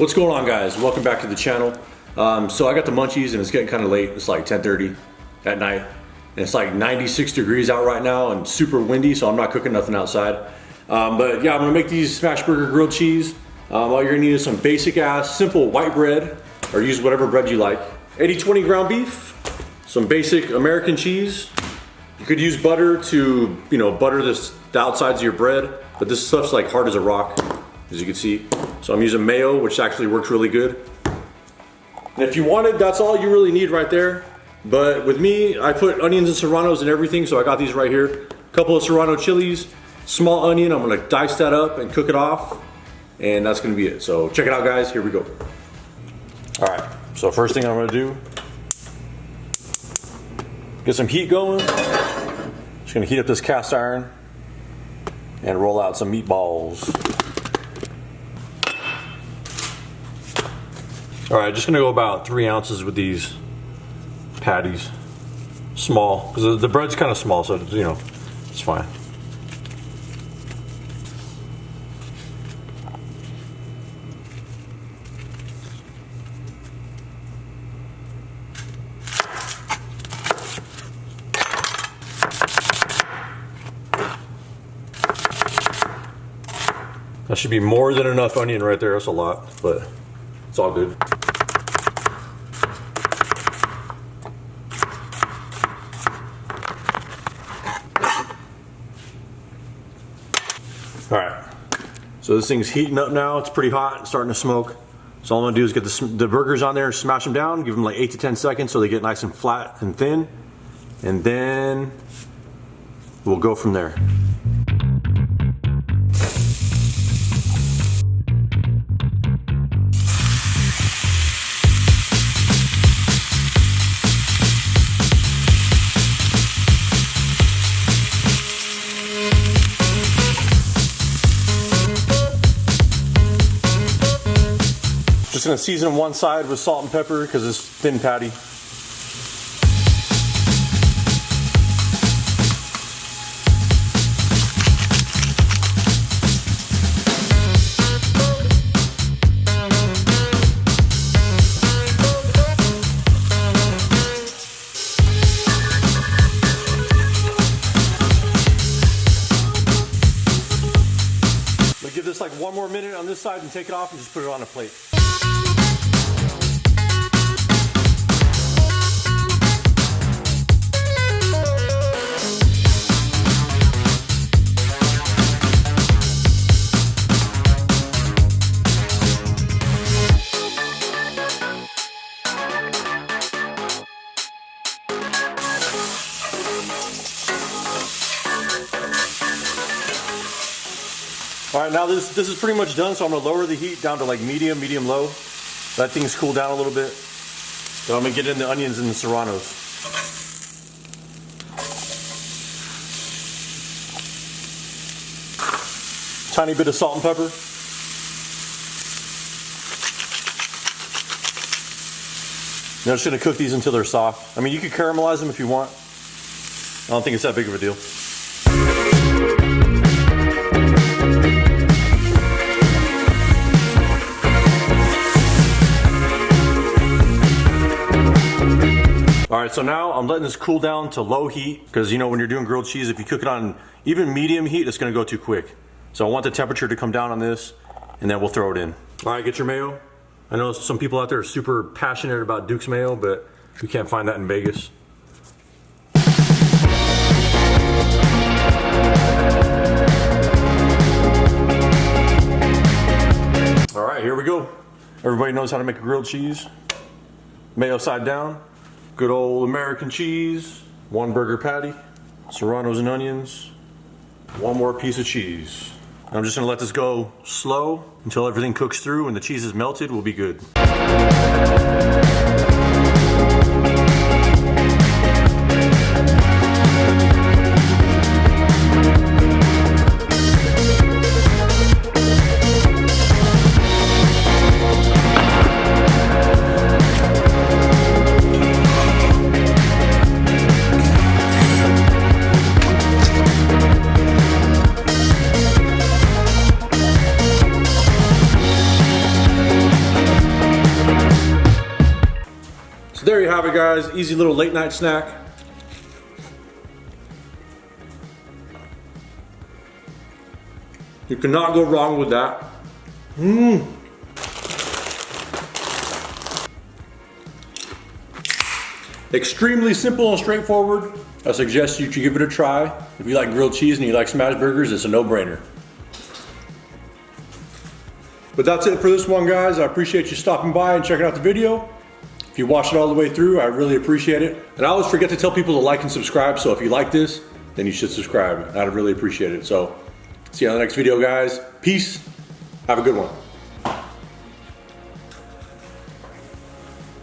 What's going on, guys? Welcome back to the channel. So I got the munchies and it's getting kind of late. It's like 10:30 at night and it's like 96 degrees out right now and super windy, so I'm not cooking nothing outside. But yeah, I'm gonna make these smash burger grilled cheese. All you're gonna need is some basic ass simple white bread, or use whatever bread you like. 80-20 ground beef, some basic American cheese. You could use butter to, butter the outsides of your bread, but this stuff's like hard as a rock, as you can see. So I'm using mayo, which actually works really good. And if you wanted, that's all you really need right there. But with me, I put onions and serranos and everything, so I got these right here. A couple of serrano chilies, small onion, I'm gonna dice that up and cook it off. And that's gonna be it. So check it out, guys, here we go. All right, so first thing I'm gonna do, get some heat going. Just gonna heat up this cast iron and roll out some meatballs. All right, just gonna go about 3 ounces with these patties. Small, because the bread's kind of small, so it's fine. That should be more than enough onion right there. That's a lot, but it's all good. All right, so this thing's heating up now. It's pretty hot, it's starting to smoke. So all I'm gonna do is get the burgers on there, smash them down, give them like 8 to 10 seconds so they get nice and flat and thin. And then we'll go from there. Just gonna season one side with salt and pepper because it's thin patty. We'll give this like 1 more minute on this side and take it off and just put it on a plate. All right, now this is pretty much done, so I'm gonna lower the heat down to like medium low. Let things cool down a little bit. Then I'm gonna get in the onions and the serranos. Tiny bit of salt and pepper. Now I'm just gonna cook these until they're soft. I mean, you could caramelize them if you want. I don't think it's that big of a deal. All right, so now I'm letting this cool down to low heat because when you're doing grilled cheese, if you cook it on even medium heat, it's gonna go too quick. So I want the temperature to come down on this and then we'll throw it in. All right, get your mayo. I know some people out there are super passionate about Duke's mayo, but we can't find that in Vegas. All right, here we go. Everybody knows how to make a grilled cheese. Mayo side down. Good old American cheese, 1 burger patty, serranos and onions, 1 more piece of cheese. I'm just gonna let this go slow until everything cooks through and the cheese is melted. We'll be good. there you have it, guys. Easy little late night snack. You cannot go wrong with that. Extremely simple and straightforward. I suggest you should give it a try. If you like grilled cheese and you like smash burgers, it's a no-brainer. But that's it for this one, guys. I appreciate you stopping by and checking out the video. If you watched it all the way through, I really appreciate it. And I always forget to tell people to like and subscribe, so if you like this, then you should subscribe. I'd really appreciate it. So, see you on the next video, guys. Peace. Have a good one.